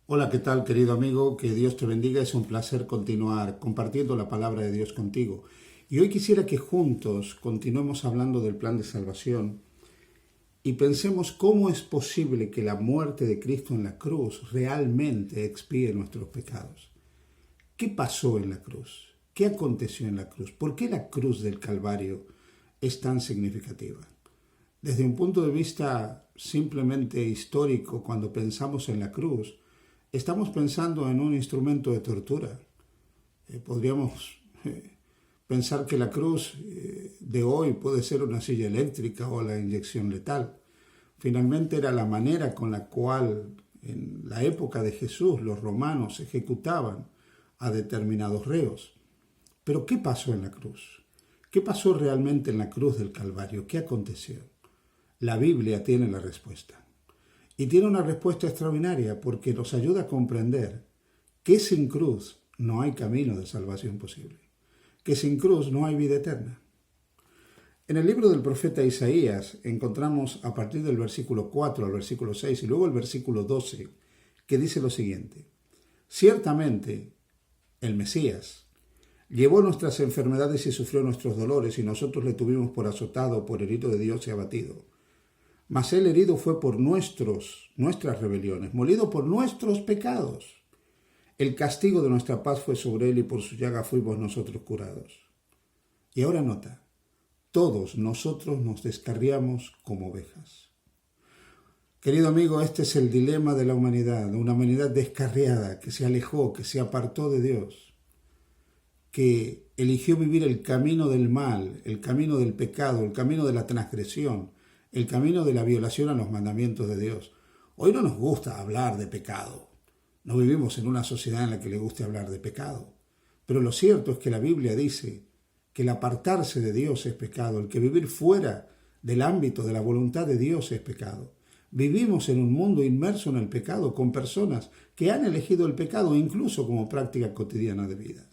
Hola, ¿qué tal, querido amigo? Que Dios te bendiga. Es un placer continuar compartiendo la palabra de Dios contigo. Y hoy quisiera que juntos continuemos hablando del plan de salvación y pensemos cómo es posible que la muerte de Cristo en la cruz realmente expíe nuestros pecados. ¿Qué pasó en la cruz? ¿Qué aconteció en la cruz? ¿Por qué la cruz del Calvario es tan significativa? Desde un punto de vista simplemente histórico, cuando pensamos en la cruz, estamos pensando en un instrumento de tortura. Podríamos pensar que la cruz de hoy puede ser una silla eléctrica o la inyección letal. Finalmente era la manera con la cual en la época de Jesús los romanos ejecutaban a determinados reos. Pero ¿qué pasó en la cruz? ¿Qué pasó realmente en la cruz del Calvario? ¿Qué aconteció? La Biblia tiene la respuesta. Y tiene una respuesta extraordinaria porque nos ayuda a comprender que sin cruz no hay camino de salvación posible, que sin cruz no hay vida eterna. En el libro del profeta Isaías encontramos a partir del versículo 4 al versículo 6 y luego el versículo 12 que dice lo siguiente: Ciertamente el Mesías llevó nuestras enfermedades y sufrió nuestros dolores y nosotros le tuvimos por azotado, por herido de Dios y abatido. Mas él herido fue por nuestras rebeliones, molido por nuestros pecados. El castigo de nuestra paz fue sobre él y por su llaga fuimos nosotros curados. Y ahora nota, todos nosotros nos descarriamos como ovejas. Querido amigo, este es el dilema de la humanidad, una humanidad descarriada, que se alejó, que se apartó de Dios, que eligió vivir el camino del mal, el camino del pecado, el camino de la transgresión, el camino de la violación a los mandamientos de Dios. Hoy no nos gusta hablar de pecado. No vivimos en una sociedad en la que le guste hablar de pecado. Pero lo cierto es que la Biblia dice que el apartarse de Dios es pecado, el que vivir fuera del ámbito de la voluntad de Dios es pecado. Vivimos en un mundo inmerso en el pecado, con personas que han elegido el pecado incluso como práctica cotidiana de vida.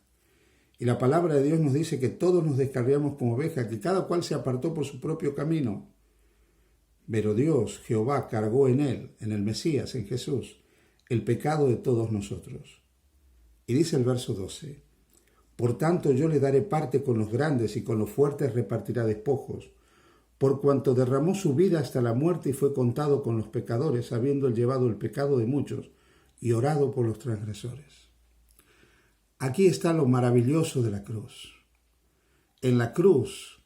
Y la palabra de Dios nos dice que todos nos descarriamos como ovejas, que cada cual se apartó por su propio camino. Pero Dios, Jehová, cargó en él, en el Mesías, en Jesús, el pecado de todos nosotros. Y dice el verso 12, Por tanto yo le daré parte con los grandes y con los fuertes repartirá despojos, por cuanto derramó su vida hasta la muerte y fue contado con los pecadores, habiendo él llevado el pecado de muchos y orado por los transgresores. Aquí está lo maravilloso de la cruz. En la cruz,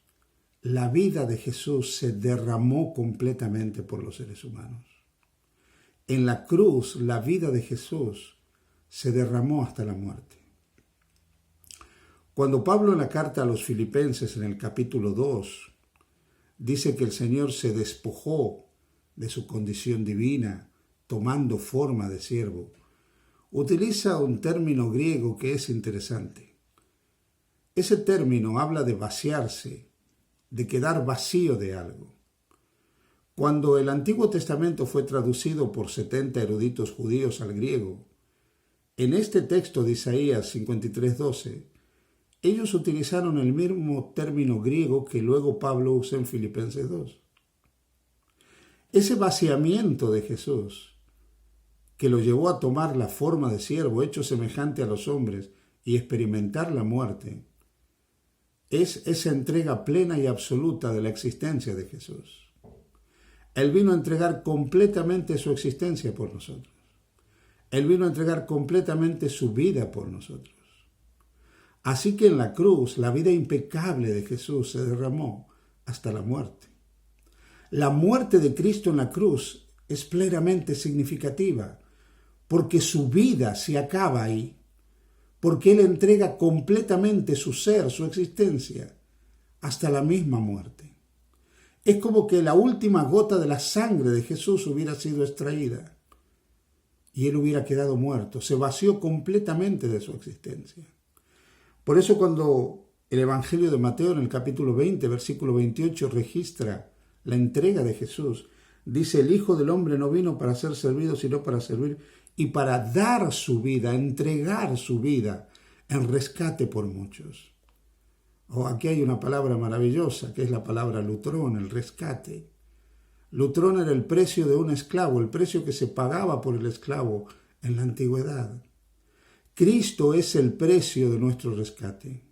la vida de Jesús se derramó completamente por los seres humanos. En la cruz, la vida de Jesús se derramó hasta la muerte. Cuando Pablo en la carta a los Filipenses, en el capítulo 2, dice que el Señor se despojó de su condición divina, tomando forma de siervo, utiliza un término griego que es interesante. Ese término habla de vaciarse, de quedar vacío de algo. Cuando el Antiguo Testamento fue traducido por 70 eruditos judíos al griego, en este texto de Isaías 53:12, ellos utilizaron el mismo término griego que luego Pablo usa en Filipenses 2. Ese vaciamiento de Jesús, que lo llevó a tomar la forma de siervo, hecho semejante a los hombres, y experimentar la muerte, es esa entrega plena y absoluta de la existencia de Jesús. Él vino a entregar completamente su existencia por nosotros. Él vino a entregar completamente su vida por nosotros. Así que en la cruz, la vida impecable de Jesús se derramó hasta la muerte. La muerte de Cristo en la cruz es plenamente significativa, porque su vida se acaba ahí. Porque Él entrega completamente su ser, su existencia, hasta la misma muerte. Es como que la última gota de la sangre de Jesús hubiera sido extraída y Él hubiera quedado muerto, se vació completamente de su existencia. Por eso cuando el Evangelio de Mateo en el capítulo 20, versículo 28, registra la entrega de Jesús, dice: el Hijo del Hombre no vino para ser servido, sino para servir y para dar su vida, entregar su vida en rescate por muchos. Aquí hay una palabra maravillosa, que es la palabra lutrón, el rescate. Lutrón era el precio de un esclavo, el precio que se pagaba por el esclavo en la antigüedad. Cristo es el precio de nuestro rescate.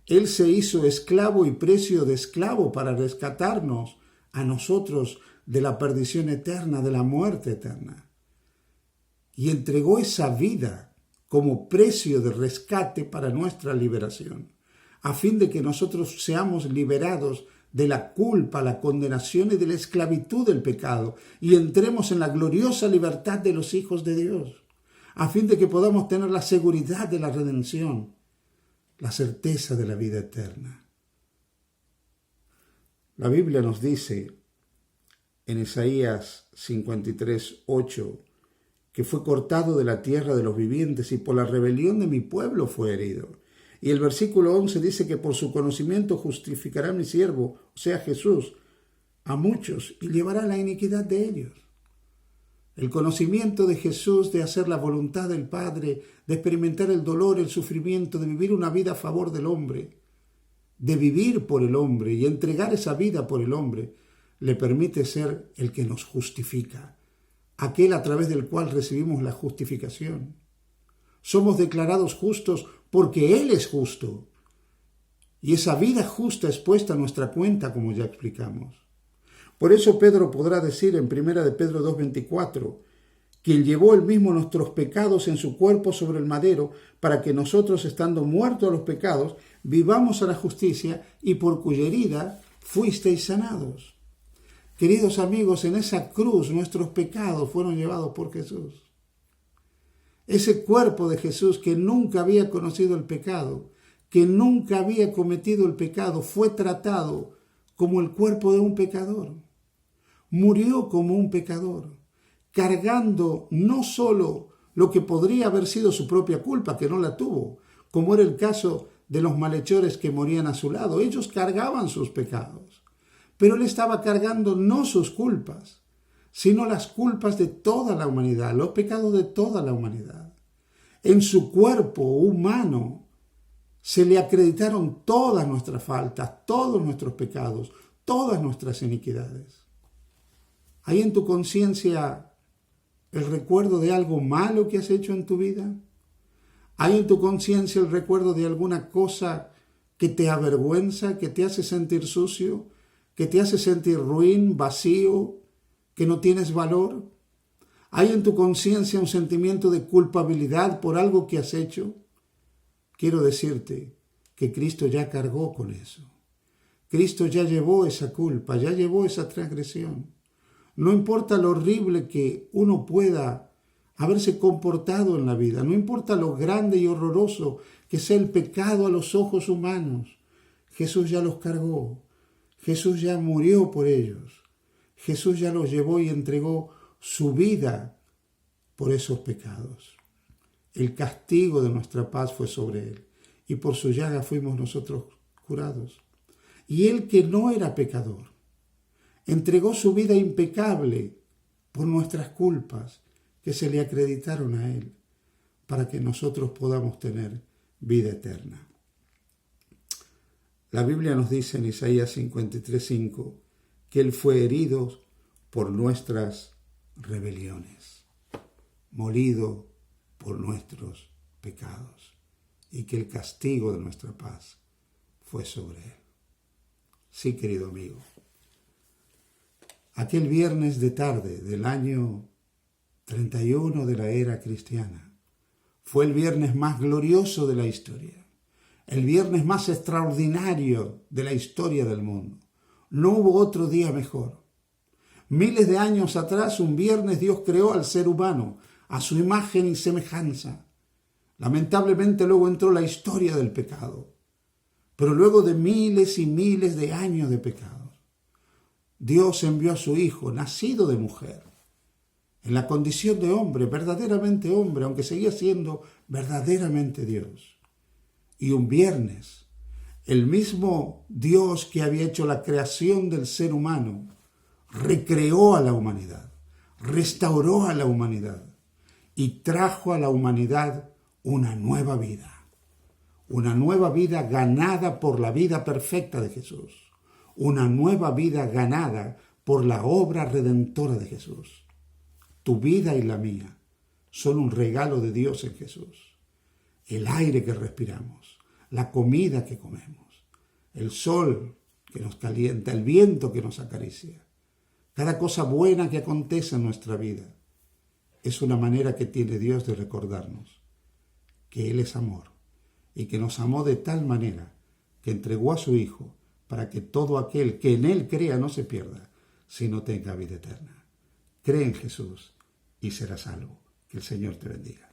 Él se hizo esclavo y precio de esclavo para rescatarnos a nosotros de la perdición eterna, de la muerte eterna. Y entregó esa vida como precio de rescate para nuestra liberación, a fin de que nosotros seamos liberados de la culpa, la condenación y de la esclavitud del pecado, y entremos en la gloriosa libertad de los hijos de Dios, a fin de que podamos tener la seguridad de la redención, la certeza de la vida eterna. La Biblia nos dice en Isaías 53:8 que fue cortado de la tierra de los vivientes y por la rebelión de mi pueblo fue herido. Y el versículo 11 dice que por su conocimiento justificará mi siervo, o sea Jesús, a muchos y llevará la iniquidad de ellos. El conocimiento de Jesús, de hacer la voluntad del Padre, de experimentar el dolor, el sufrimiento, de vivir una vida a favor del hombre, de vivir por el hombre y entregar esa vida por el hombre, le permite ser el que nos justifica, aquel a través del cual recibimos la justificación. Somos declarados justos porque Él es justo. Y esa vida justa es puesta a nuestra cuenta, como ya explicamos. Por eso Pedro podrá decir en 1 de Pedro 2:24, quien llevó él mismo nuestros pecados en su cuerpo sobre el madero, para que nosotros, estando muertos a los pecados, vivamos a la justicia, y por cuya herida fuisteis sanados. Queridos amigos, en esa cruz nuestros pecados fueron llevados por Jesús. Ese cuerpo de Jesús que nunca había conocido el pecado, que nunca había cometido el pecado, fue tratado como el cuerpo de un pecador. Murió como un pecador, cargando no solo lo que podría haber sido su propia culpa, que no la tuvo, como era el caso de los malhechores que morían a su lado. Ellos cargaban sus pecados, pero Él estaba cargando no sus culpas, sino las culpas de toda la humanidad, los pecados de toda la humanidad. En su cuerpo humano se le acreditaron todas nuestras faltas, todos nuestros pecados, todas nuestras iniquidades. ¿Hay en tu conciencia el recuerdo de algo malo que has hecho en tu vida? ¿Hay en tu conciencia el recuerdo de alguna cosa que te avergüenza, que te hace sentir sucio, que te hace sentir ruin, vacío, que no tienes valor? ¿Hay en tu conciencia un sentimiento de culpabilidad por algo que has hecho? Quiero decirte que Cristo ya cargó con eso. Cristo ya llevó esa culpa, ya llevó esa transgresión. No importa lo horrible que uno pueda haberse comportado en la vida, no importa lo grande y horroroso que sea el pecado a los ojos humanos, Jesús ya los cargó, Jesús ya murió por ellos, Jesús ya los llevó y entregó su vida por esos pecados. El castigo de nuestra paz fue sobre Él, y por su llaga fuimos nosotros curados. Y Él, que no era pecador, entregó su vida impecable por nuestras culpas que se le acreditaron a Él, para que nosotros podamos tener vida eterna. La Biblia nos dice en Isaías 53:5 que Él fue herido por nuestras rebeliones, molido por nuestros pecados, y que el castigo de nuestra paz fue sobre Él. Sí, querido amigo. Aquel viernes de tarde del año 31 de la era cristiana fue el viernes más glorioso de la historia, el viernes más extraordinario de la historia del mundo. No hubo otro día mejor. Miles de años atrás, un viernes, Dios creó al ser humano a su imagen y semejanza. Lamentablemente luego entró la historia del pecado, pero luego de miles y miles de años de pecados, Dios envió a su Hijo, nacido de mujer, en la condición de hombre, verdaderamente hombre, aunque seguía siendo verdaderamente Dios. Y un viernes, el mismo Dios que había hecho la creación del ser humano, recreó a la humanidad, restauró a la humanidad y trajo a la humanidad una nueva vida ganada por la vida perfecta de Jesús, una nueva vida ganada por la obra redentora de Jesús. Tu vida y la mía son un regalo de Dios en Jesús. El aire que respiramos, la comida que comemos, el sol que nos calienta, el viento que nos acaricia, cada cosa buena que acontece en nuestra vida, es una manera que tiene Dios de recordarnos que Él es amor y que nos amó de tal manera que entregó a su Hijo para que todo aquel que en Él crea no se pierda, sino tenga vida eterna. Cree en Jesús y serás salvo. Que el Señor te bendiga.